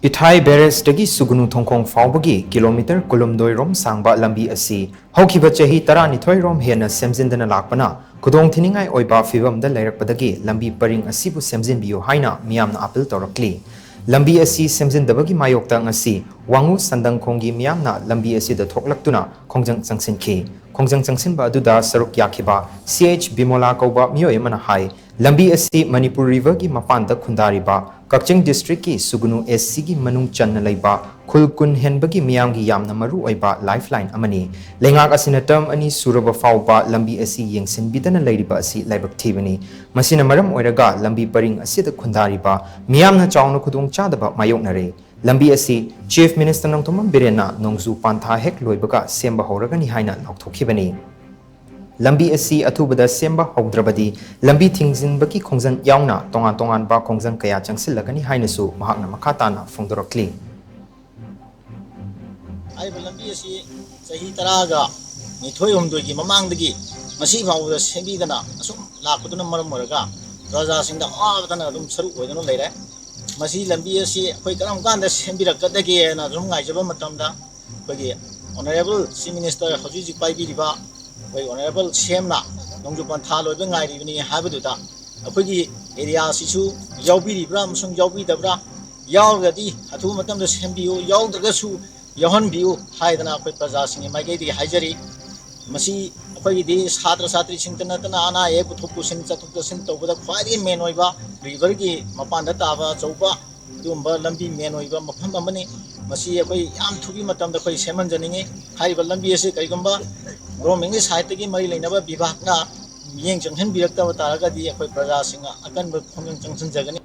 Ithai Barrage Tagi Sugnu Thongkhong Phaobagi kilometer kulumdoi rom sangba Lambi Asi HOUKHIBA CHAHI 12 rom HENNA SHEMJINDANA LAKPANA KHUDONG THININGAI OIBA PHIVAM LEIRAKPADAGI Lambi Paring ASIBU Shemjinbiyu Haina Meeyam appeal Tourakli Lambi Asi Shemjindabagi mayokta ngasi wangu sandang khonggi miyamna Lambi Asi da thoklaktuna khongjang changsinki khongjang changsinba aduda saruk yakhiba CH Bimola kauba miyoi mana hai Lambi Asi Manipuri river gi mapanda khundariba Kakching district ki Sugnu SC gi manung channa leiba khulkun henbagi miyam gi yamna maru oiba lifeline amani lengak asina term ani suraba fauba Lambi Asi yengsin bidana leiriba asi laibak thibani masina maram oiraga Lambi paring asida khundariba miyamna chawna khudong chadaba mayoknare Lambi Asi Chief Minister Nongthomam Birena nongzu pantha hek loibaga semba horagani haina lokthokibani Lambi Asi athubada semba haudrabadi lambi thingjinbaki khongjan yauna tongan ba khongjan kaya changsilagani hainasu mahakna makhatana phongdorakli Aiba Lambi Asi chahi taraga nithoi humdoi mamangdagi masi phawda sembidana asum lakuduna maram moraga raja singda awatana dum saru oidana leire masi Lambi Asi khoi karam kanda sembirakadagi na dum ngaijaba matamda khoi honorable chief minister hoji paibiriba khoi honorable semna nongju pantha loiba ngairibani habaduta akhoi area sisu yaubiribra amsung yaubidabra yaugadi athu matamda sembiyo yaudagasu Yohan view high than our Prazasing, my gate hijari, Masi, Pagidi, Satra Satri Sintana, Ana, Eputusin, Satusin, over the Quadi Menoiva, Rivergi, Mapanda Tava, Zoba, Dumba, Lambi Menoiva, Mapamani, Masi, Yam to be Matam the Koi Semanjani, High Lambi Asi, Kagamba, roaming is high taking my never be back now, Yang Junction Biakta Taraga, the Prazasing, I can be Junction Jagani.